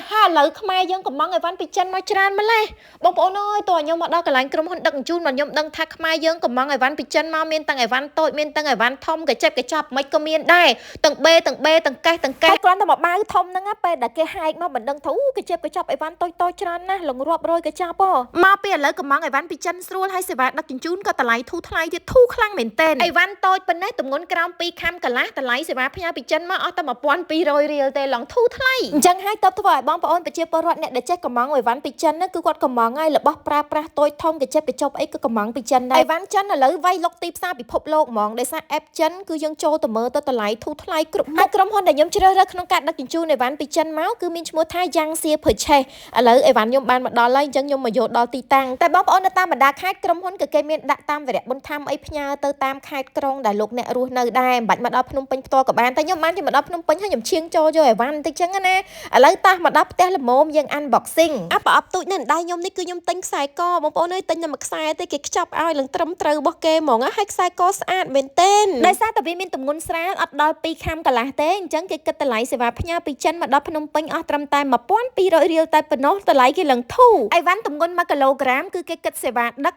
ហាឥឡូវខ្មែរយើងកំងអីវ៉ាន់ពីចិនមកច្រើនម្ល៉េះបងប្អូនអើយតើខ្ញុំមកដល់កន្លែងក្រុមហ៊ុនដឹកជញ្ជូនមកខ្ញុំដឹងថាខ្មែរយើងកំងអីវ៉ាន់ពីចិនមកមានទាំងអីវ៉ាន់តូចមានទាំងអីវ៉ាន់ធំកញ្ចប់កញ្ចប់មិនក៏មានដែរទាំងបេទាំងកេះគ្រាន់តែមកបាវធំហ្នឹងពេលដែលគេហែកមកមិនដឹងថាកញ្ចប់កញ្ចប់អីវ៉ាន់តូចច្រើនណាស់លងរាប់រយកញ្ចប់មកពីឥឡូវកំងអីវ៉ាន់ពីចិនស្រួលហើយសេវាដឹកជញ្ជូនក៏តម្លៃធូរថ្លៃទៀតធូរខ្លាំងមែនទែនអីវ៉ាន់តូចប៉ុណ្ណេះទម្ងន់ក្រោម2ខាំកន្លះតម្លៃសេវាផ្ញើពីចិនមកអស់តែ1200រៀលទេឡងធូរថ្លៃអញ្ចឹងហើយតើធ្វើឲ្យបងប្អូនប្រជាពលរដ្ឋអ្នកដែលចេះកំងអីវ៉ាន់ពីចិនណាគឺគាត់កំងហើយរបស់ប្រើប្រាស់តូចធំកញ្ចប់អីក៏កំងពីចិនដែរអីវ៉ាន់ចិនឥឡូវវាយលុកទីផ្សារពិភពលោកហ្មងដោយសារ app ចិនគឺយើងចូលទៅមើលទៅតម្លៃធូរថ្លៃគ្រប់មុខក្រុមហ៊ុនដែលខ្ញុំជ្រើសរើសក្នុងការដឹកជញ្ជូនអីវ៉ាន់ពីចិនមកគឺមានឈ្មោះថា Yangtze Purchase ឥឡូវអីវ៉ាន់ខ្ញុំបានមកដល់ហើយអញ្ចឹងខ្ញុំមកយកដល់ទីតាំងតែបងប្អូននៅតាមបណ្ដាខេត្តក្រុមហ៊ុនក៏គេមានដាក់តាមវរៈបុណ្យធម្មអីផ្ញើទៅតាមខេត្តក្រុងដែលលោកអ្នករស់នៅដែរមិនបាច់មកដល់ភ្នំពេញផ្ទាល់ក៏បានតែខ្ញុំបានជិះមកដល់ភ្នំពេញហើយខ្ញុំឈៀងចូលយកអីវ៉ាន់តិចចឹងណាឥឡូវតោះមកដល់ផ្ទះល្មមយើង unboxing ប្រអប់ទូចនៅដៃខ្ញុំនេះគឺខ្ញុំទិញខ្សែកបងប្អូនអើយទិញតែមួយខ្សែទេគេខ្ចប់ឲ្យឡើងត្រឹមត្រូវរបស់គេហ្មងហើយខ្សែកស្អាតមែនទែនដោយសារតែវាមានទម្ងន់ស្រាលអត់ដល់2ខាំកន្លះទេអញ្ចឹងគេគិតតម្លៃសេវាផ្ញើពីចិនមកដល់ភ្នំពេញអស់ត្រឹមតែ1200រៀលតែប៉ុណ្ណោះតម្លៃគេឡើងធូរអីវ៉ាន់ទម្ងន់1គីឡូក្រាមគឺគេគិតសេវាដឹក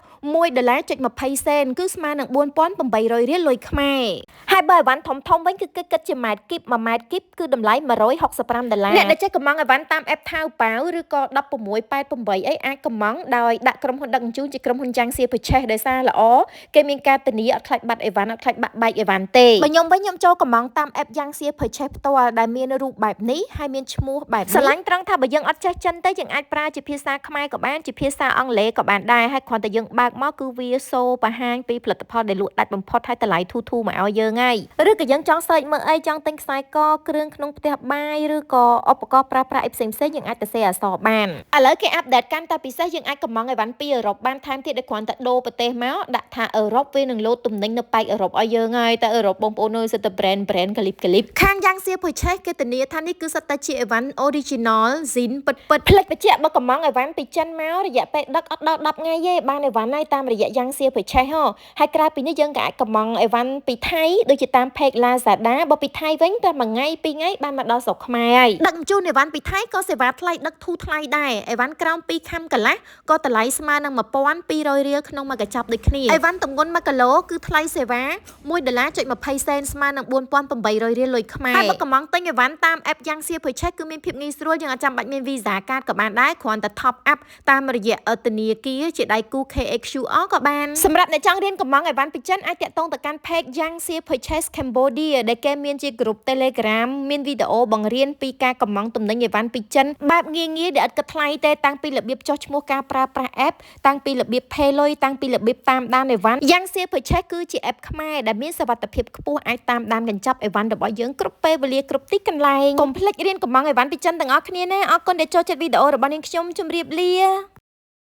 $1.20សេនគឺស្មើនឹង4800រៀលលុយខ្មែរហើយបើអីវ៉ាន់ធំវិញគឺគេគិតជាម៉ែត្រគីប1ម៉ែត្រគីបគឺតម្លៃ$165អ្នកដែលចេះកំងអីវ៉ាន់តាម app ថៅប៉ាវឬក៏1688អីអាចកំងដោយដាក់ក្រុមហ៊ុនដឹកជញ្ជូនជាក្រុមហ៊ុន Yangtze Purchase ដោយសារល្អគេមានការធានាអត់ខ្លាចបាត់អីវ៉ាន់អត់ខ្លាចបាក់បែកអីវ៉ាន់ទេបើខ្ញុំវិញខ្ញុំចូលកំងតាម app Yangtze Purchase ផ្ទាល់ដែលមានរូបបែបនេះហើយមានឈ្មោះបែបនេះស្រឡាញ់ត្រង់ថាបើយើងអត់ចេះចិនទេយើងអាចប្រើជាភាសាខ្មែរក៏បានជាភាសាអង់គ្លេសក៏បានដែរហើយគ្រាន់តែយើងបើកមកគឺវាសូបង្ហាញពីផលិតផលដែលលក់ដាច់បំផុតហើយតម្លៃធូរមកឲ្យយើងហើយឬក៏យើងចង់សើចមើលអីចង់ទិញខ្សែកគ្រឿងក្នុងផ្ទះបាយឬក៏ឧបករណ៍ប្រើប្រាស់អីផ្សេងយើងអាចទៅសេអសរបានឥឡូវគេអាប់ដេតកាន់តែពិសេសយើងអាចកំងអីវ៉ាន់ពីអឺរ៉ុបបានថែមទៀតដោយគ្រាន់តែដូរប្រទេសមកដាក់ថាអឺរ៉ុបវានឹងលោតទំនិញនៅប៉ែកអឺរ៉ុបឲ្យយើងហើយតែអឺរ៉ុបបងប្អូនអើយសិតតែ brand កាលីបខាង Yangtze Purchase គេធានាថានេះគឺសិតតែជាអីវ៉ាន់ original zin ពិតផ្លេចបញ្ជាក់បើកំងអីវ៉ាន់ពីចិនមករយៈពេលដឹកអត់ដល់10ថ្ងៃទេបានអីវ៉ាន់ហើយតាមរយៈ Yangtze Purchase ហើយក្រៅពីនេះយើងក៏អាចកំងអីវ៉ាន់ពីថៃដូចជាតាម page Lazada បើពីថៃវិញតែមួយថ្ងៃ2ថ្ងៃបានមកដល់ស្រុកខ្មែរហើយដឹកជញ្ជូនអីវ៉ាន់ពីថៃក៏សេវាថ្លៃដឹកធូរថ្លៃដែរអីវ៉ាន់ក្រោម2ខាំកន្លះក៏តម្លៃស្មើនឹង1200រៀលក្នុងមួយកញ្ចប់ដូចគ្នាអីវ៉ាន់ទម្ងន់1គីឡូគឺថ្លៃសេវា$1.20សេនស្មើនឹង4800រៀលលុយខ្មែរហើយបើកំងទិញអីវ៉ាន់តាម app Yangtze Purchase គឺមានភាពងាយស្រួលយើងអាចចាំបាច់មាន Visa Card ក៏បានដែរគ្រាន់តែ top up តាមរយៈធនាគារជាដៃគូ KXQR ក៏បានសម្រាប់អ្នកចង់រៀនកំងអីវ៉ាន់ពីចិនអាចតាក់ទងទៅកាន់ page Yangtze Purchase Cambodia ដែលគេមានជា group Telegram មានវីដេអូបង្រៀនពីការកំងទំនិញអីវ៉ាន់ពីចិនបែបងាយដែលឥតគិតថ្លៃទេតាំងពីរបៀបចុះឈ្មោះការប្រើប្រាស់ app តាំងពីរបៀប pay លុយតាំងពីរបៀបតាមដានអីវ៉ាន់ Yangtze Purchase គឺជា app ខ្មែរដែលមានសុវត្ថិភាពខ្ពស់អាចតាមដានកញ្ចប់អីវ៉ាន់របស់យើងគ្រប់ពេលវេលាគ្រប់ទីកន្លែងកុំភ្លេចរៀនកំងអីវ៉ាន់ពីចិនទាំងអស់គ្នាណាអរគុណដែលចូលចិត្តវីដេអូរបស់នាងខ្ញុំជម្រាបលា